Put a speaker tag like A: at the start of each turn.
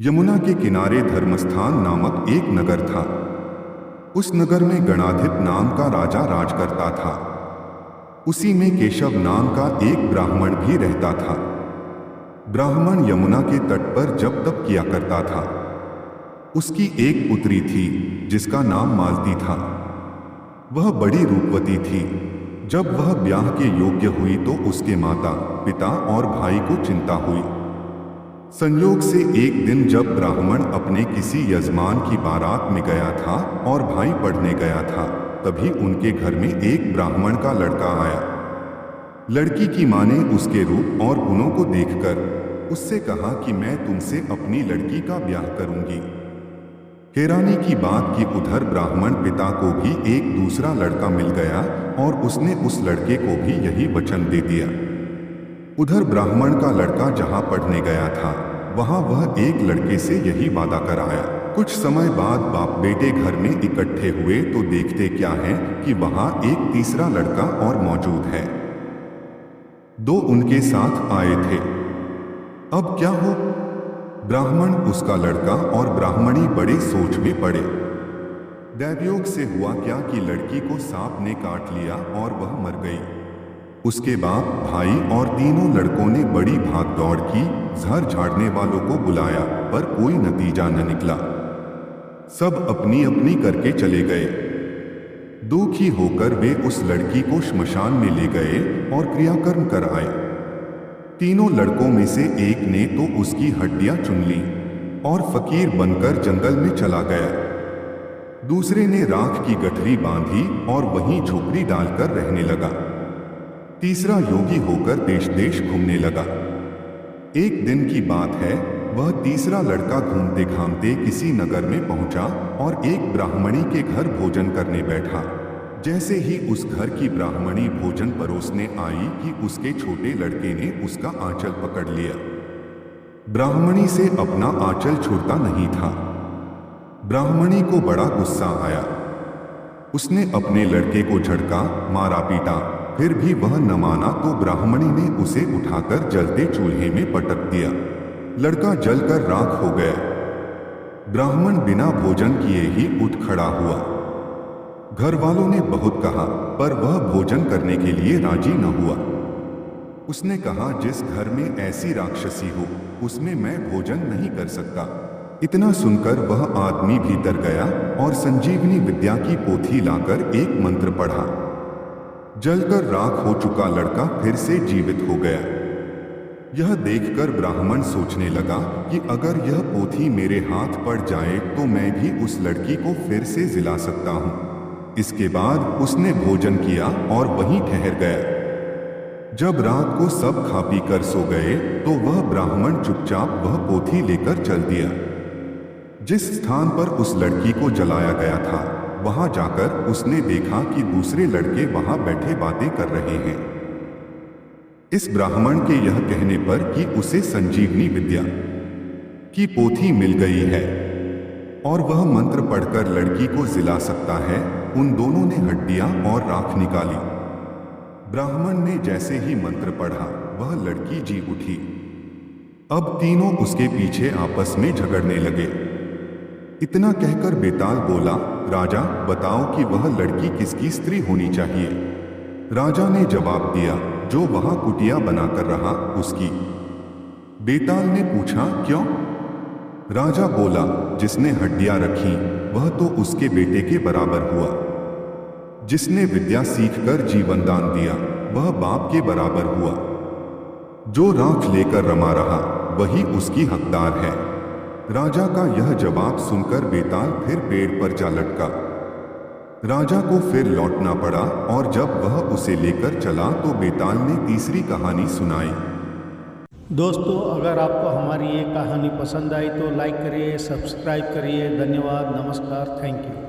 A: यमुना के किनारे धर्मस्थान नामक एक नगर था। उस नगर में गणाधिप नाम का राजा राज करता था। उसी में केशव नाम का एक ब्राह्मण भी रहता था। ब्राह्मण यमुना के तट पर जप तप किया करता था। उसकी एक पुत्री थी जिसका नाम मालती था। वह बड़ी रूपवती थी। जब वह ब्याह के योग्य हुई तो उसके माता पिता और भाई को चिंता हुई। संयोग से एक दिन जब ब्राह्मण अपने किसी यजमान की बारात में गया था और भाई पढ़ने गया था, तभी उनके घर में एक ब्राह्मण का लड़का आया। लड़की की मां ने उसके रूप और गुणों को देखकर उससे कहा कि मैं तुमसे अपनी लड़की का ब्याह करूंगी। हैरानी की बात कि उधर ब्राह्मण पिता को भी एक दूसरा लड़का मिल गया और उसने उस लड़के को भी यही वचन दे दिया। उधर ब्राह्मण का लड़का जहां पढ़ने गया था वहां वह एक लड़के से यही वादा कर आया। कुछ समय बाद बाप बेटे घर में इकट्ठे हुए तो देखते क्या है कि वहां एक तीसरा लड़का और मौजूद है। दो उनके साथ आए थे। अब क्या हो? ब्राह्मण, उसका लड़का और ब्राह्मणी बड़े सोच में पड़े। दैवयोग से हुआ क्या कि लड़की को सांप ने काट लिया और वह मर गई। उसके बाप, भाई और तीनों लड़कों ने बड़ी भाग दौड़ की, जहर झाड़ने वालों को बुलाया, पर कोई नतीजा न निकला। सब अपनी अपनी करके चले गए। दुखी होकर वे उस लड़की को श्मशान में ले गए और क्रियाकर्म कर आए। तीनों लड़कों में से एक ने तो उसकी हड्डियां चुन ली और फकीर बनकर जंगल में चला गया। दूसरे ने राख की गठरी बांधी और वहीं झोपड़ी डालकर रहने लगा। तीसरा योगी होकर देश देश घूमने लगा। एक दिन की बात है, वह तीसरा लड़का घूमते घामते किसी नगर में पहुंचा और एक ब्राह्मणी के घर भोजन करने बैठा। जैसे ही उस घर की ब्राह्मणी भोजन परोसने आई कि उसके छोटे लड़के ने उसका आंचल पकड़ लिया। ब्राह्मणी से अपना आंचल छूटता नहीं था। ब्राह्मणी को बड़ा गुस्सा आया। उसने अपने लड़के को झड़का, मारा पीटा, फिर भी वह न माना तो ब्राह्मणी ने उसे उठाकर जलते चूल्हे में पटक दिया। लड़का जलकर राख हो गया। ब्राह्मण बिना भोजन किए ही उठ खड़ा हुआ। घर वालों ने बहुत कहा, पर वह भोजन करने के लिए राजी न हुआ। उसने कहा, जिस घर में ऐसी राक्षसी हो उसमें मैं भोजन नहीं कर सकता। इतना सुनकर वह आदमी भीतर गया और संजीवनी विद्या की पोथी लाकर एक मंत्र पढ़ा। जलकर राख हो चुका लड़का फिर से जीवित हो गया। यह देखकर ब्राह्मण सोचने लगा कि अगर यह पोथी मेरे हाथ पड़ जाए तो मैं भी उस लड़की को फिर से जिला सकता हूं। इसके बाद उसने भोजन किया और वहीं ठहर गया। जब रात को सब खा पी कर सो गए तो वह ब्राह्मण चुपचाप वह पोथी लेकर चल दिया। जिस स्थान पर उस लड़की को जलाया गया था वहां जाकर उसने देखा कि दूसरे लड़के वहां बैठे बातें कर रहे हैं। इस ब्राह्मण के यह कहने पर कि उसे संजीवनी विद्या की पोथी मिल गई है और वह मंत्र पढ़कर लड़की को जिला सकता है, उन दोनों ने हड्डियां और राख निकाली। ब्राह्मण ने जैसे ही मंत्र पढ़ा वह लड़की जी उठी। अब तीनों उसके पीछे आपस में झगड़ने लगे। इतना कहकर बेताल बोला, राजा बताओ कि वह लड़की किसकी स्त्री होनी चाहिए। राजा ने जवाब दिया, जो वहां कुटिया बनाकर रहा उसकी। बेताल ने पूछा, क्यों? राजा बोला, जिसने हड्डियां रखी वह तो उसके बेटे के बराबर हुआ। जिसने विद्या सीखकर जीवन दान दिया वह बाप के बराबर हुआ। जो राख लेकर रमा रहा वही उसकी हकदार है। राजा का यह जवाब सुनकर बेताल फिर पेड़ पर जा लटका। राजा को फिर लौटना पड़ा और जब वह उसे लेकर चला तो बेताल ने तीसरी कहानी सुनाई।
B: दोस्तों, अगर आपको हमारी ये कहानी पसंद आई तो लाइक करिए, सब्सक्राइब करिए। धन्यवाद, नमस्कार, थैंक यू।